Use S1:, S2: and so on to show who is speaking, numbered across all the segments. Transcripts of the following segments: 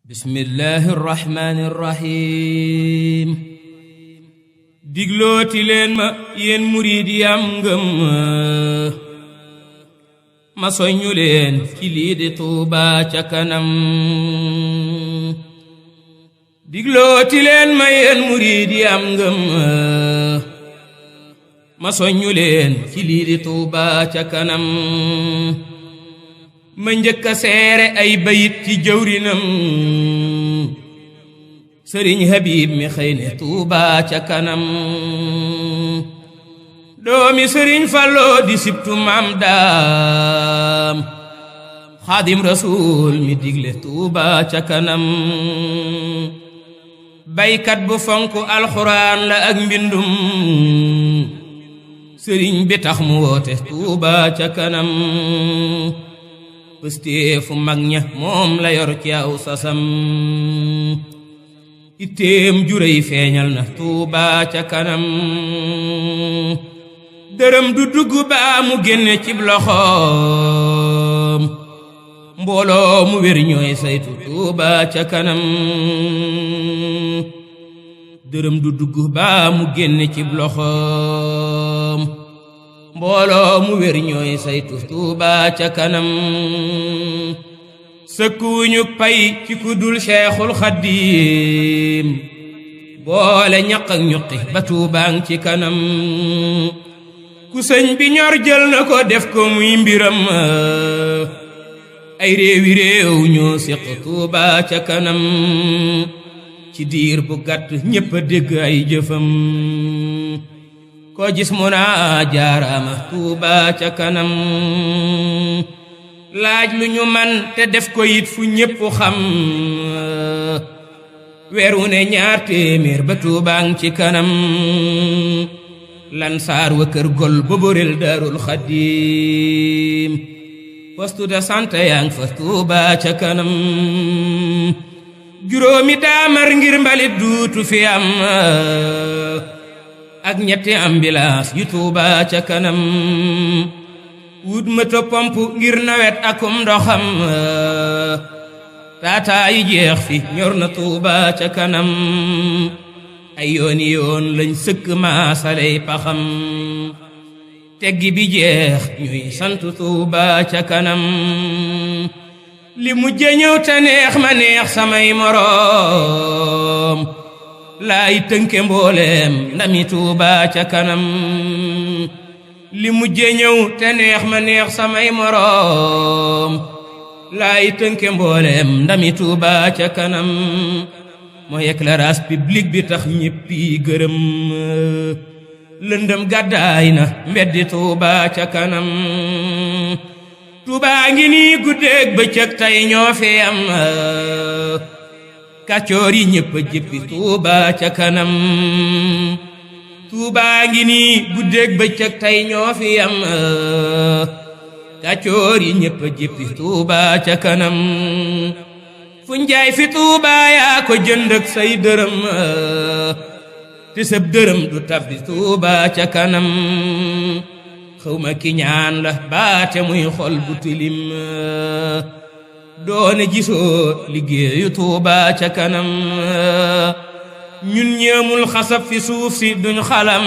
S1: bismillahi irrahmani irrahim diglooti leen ma yéen murid yi am ngëm ma soññu leen ci lii di Tuuba ca kanam diglooti leen ma yéen murid yi am ngëm ma soññu leen ci lii di Tuuba ca kanam ma njëkk a seere ay bayit ci jëwrinam sëriñ Habib mi xëy ne Tuuba ca kanam doomi sëriñ Fallu di sibtu maam daam xaadim rasuul mi digle Tuuba ca kanam baykat bu fonk alxuraan la ak mbindum sëriñ bi tax mu woote Tuuba ca kanam pësteefu mag ña moom la yor ci aw sasam itteem juréy feeñal na Tuuba ca kanam dërëm du dugg baa mu génne cib loxoom mbooloo mu wér ñooy saytu Tuuba ca kanam dërëm du dugg baa mu génne cib loxoom mbooloo mu wér ñooy saytu Tuuba ca kanam sëkkuwuñu pay ci ku dul Seexul Xadiim boole ñaq ak ñuqi ba Tuubaa ci kanam ku sëñ bi ñor jël na ko def ko muy mbiram ay réewi réew ñoo séq Tuuba ca kanam ci diir bu gàtt ñépp a dégg ay jëfam ko gis mu naa jaaraama Tuuba ca kanam laaj lu ñu man te def ko it fu ñépp xam weer wu ne 2 téeméer ba Tuuba ci kanam lan saar wa kër gol boborel Daarul Xadiim poste de santé yaa ngi fa Tuuba ca kanam juróomi daamar ngir mbalit duutu fi am ak 3 ambulance yu Tuuba ca kanam wut moto pompe ngir nawet akum ndoxam taataa yi jeex fi ñor na Tuuba ca kanam ay yooni yoon lañ sëkk maasaley paxam teggi bi jeex ñuy sant Tuuba ca kanam li mujje ñëw te neex ma neex samay moroom laay tënke mbooleem ndami Tuuba ca kanam li mujje ñëw te neex ma neex samay moroom laay tënke mbooleem ndami Tuuba ca kanam mooy éclairage public bi tax ñéppi gërëm lëndëm gàddaay na mbeddi Tuuba ca kanam Tuuba ngi nii guddeeg bëccëg tey ñoo fi am kàccoor yi ñépp a jéppi Tuuba ca kanam Tuuba ngi nii guddeeg bëccëg tey ñoo fi am kàccoor yi ñépp a jéppi Tuuba ca kanam fu njaay fi Tuuba yaa ko jënd ak say dërëm te sab dërëm du tabbi Tuuba ca kanam xawma ki ñaan la baate muy xol bu tilim doone gisoo liggéeyu Tuuba ca kanam ñun ñeemul xasab fi suuf si duñ xalam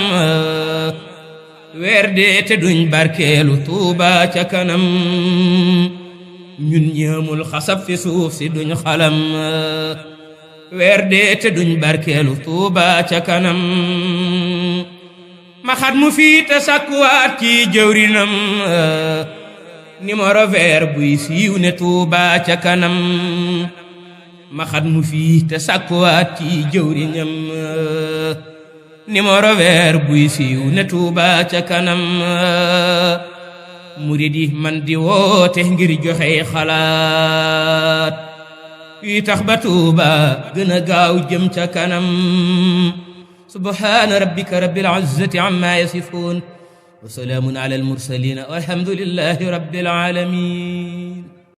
S1: weer dee te duñ barkeelu Tuuba ca kanam ñun ñeemul xasab fi suuf si duñ xalam weer dee te duñ barkeelu Tuuba ca kanam ma xat mu fii te sakkuwaat ci jëwrinam numéro vert buy siiw ne Tuuba ca kanam ma xat mu fii te sakkuwaat ci jëwriñam numéro vert buy siiw ne Tuuba ca kanam murid yi man di woote ngir joxe xalaat yi tax ba Tuuba gën a gaaw jëm ca kanam subhaana rabbika rabbil izzati amma yasifuun wa salaamun ala al mursaliin walhamdulillahi rabbil aalamiin